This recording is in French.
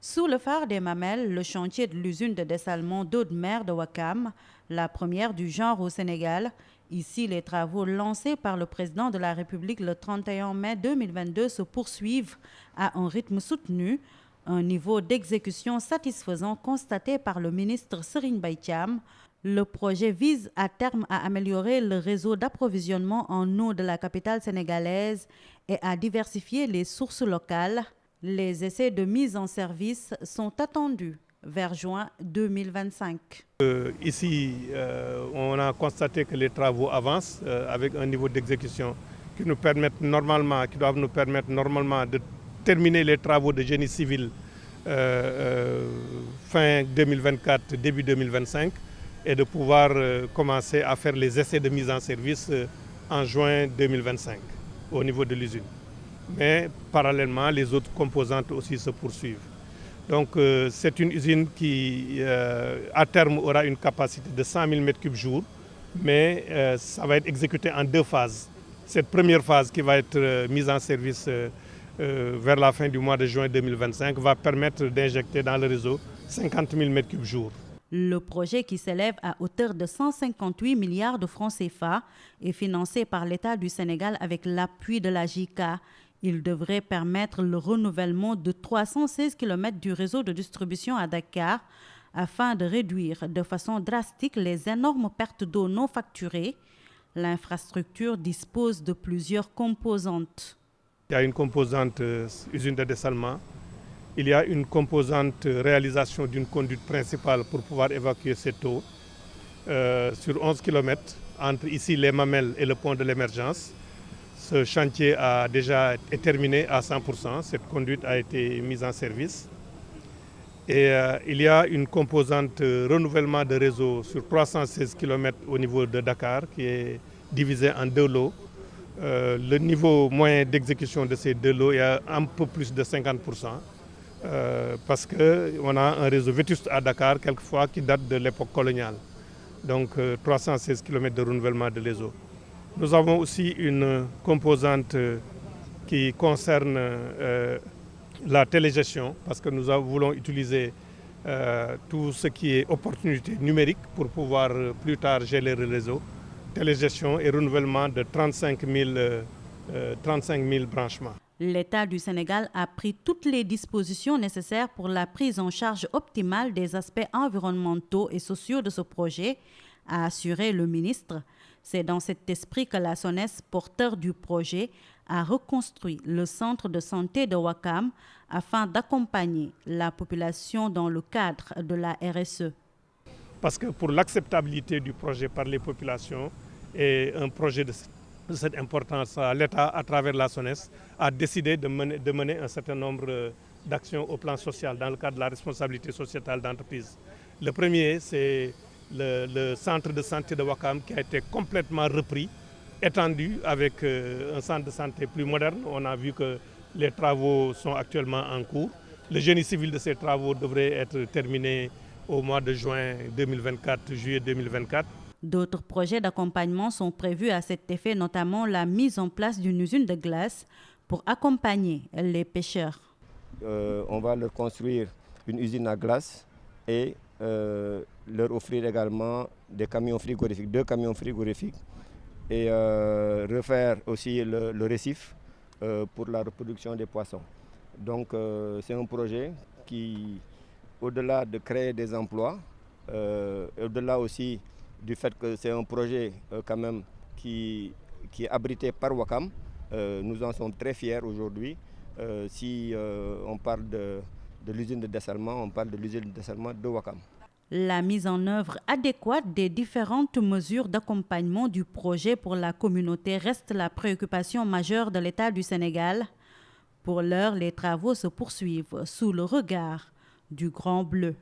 Sous le phare des Mamelles, le chantier de l'usine de dessalement d'eau de mer de Ouakam, la première du genre au Sénégal. Ici, les travaux lancés par le président de la République le 31 mai 2022 se poursuivent à un rythme soutenu, un niveau d'exécution satisfaisant constaté par le ministre Serigne Mbaye Thiam. Le projet vise à terme à améliorer le réseau d'approvisionnement en eau de la capitale sénégalaise et à diversifier les sources locales. Les essais de mise en service sont attendus vers juin 2025. Ici, on a constaté que les travaux avancent avec un niveau d'exécution qui doivent nous permettre normalement de terminer les travaux de génie civil fin 2024, début 2025 et de pouvoir commencer à faire les essais de mise en service en juin 2025 au niveau de l'usine. Mais parallèlement, les autres composantes aussi se poursuivent. Donc c'est une usine qui, à terme, aura une capacité de 100 000 m3 jour, mais ça va être exécuté en deux phases. Cette première phase qui va être mise en service vers la fin du mois de juin 2025 va permettre d'injecter dans le réseau 50 000 m3 jour. Le projet, qui s'élève à hauteur de 158 milliards de francs CFA, est financé par l'État du Sénégal avec l'appui de la JICA. Il devrait permettre le renouvellement de 316 km du réseau de distribution à Dakar afin de réduire de façon drastique les énormes pertes d'eau non facturées. L'infrastructure dispose de plusieurs composantes. Il y a une composante usine de dessalement. Il y a une composante réalisation d'une conduite principale pour pouvoir évacuer cette eau sur 11 km entre ici les Mamelles et le pont de l'Émergence. Ce chantier a déjà été terminé à 100%. Cette conduite a été mise en service. Et il y a une composante renouvellement de réseau sur 316 km au niveau de Dakar qui est divisée en deux lots. Le niveau moyen d'exécution de ces deux lots est à un peu plus de 50%. Parce qu'on a un réseau vétuste à Dakar, quelquefois, qui date de l'époque coloniale. Donc 316 km de renouvellement de réseau. Nous avons aussi une composante qui concerne la télégestion, parce que nous voulons utiliser tout ce qui est opportunité numérique pour pouvoir plus tard gérer le réseau. Télégestion et renouvellement de 35 000 branchements. L'État du Sénégal a pris toutes les dispositions nécessaires pour la prise en charge optimale des aspects environnementaux et sociaux de ce projet, a assuré le ministre. C'est dans cet esprit que la SONES, porteur du projet, a reconstruit le centre de santé de Ouakam afin d'accompagner la population dans le cadre de la RSE. Parce que pour l'acceptabilité du projet par les populations et un projet de cette importance, l'État, à travers la SONES, a décidé de mener un certain nombre d'actions au plan social dans le cadre de la responsabilité sociétale d'entreprise. Le premier, c'est le centre de santé de Ouakam qui a été complètement repris, étendu avec un centre de santé plus moderne. On a vu que les travaux sont actuellement en cours. Le génie civil de ces travaux devrait être terminé au mois de juin 2024, juillet 2024. D'autres projets d'accompagnement sont prévus à cet effet, notamment la mise en place d'une usine de glace pour accompagner les pêcheurs. On va leur construire une usine à glace et leur offrir également des camions frigorifiques, 2 camions frigorifiques et refaire aussi le récif pour la reproduction des poissons. Donc c'est un projet qui, au-delà de créer des emplois, au-delà aussi du fait que c'est un projet quand même qui est abrité par Ouakam, nous en sommes très fiers aujourd'hui. Si on parle de l'usine de dessalement, on parle de l'usine de dessalement de Ouakam. La mise en œuvre adéquate des différentes mesures d'accompagnement du projet pour la communauté reste la préoccupation majeure de l'État du Sénégal. Pour l'heure, les travaux se poursuivent sous le regard du Grand Bleu.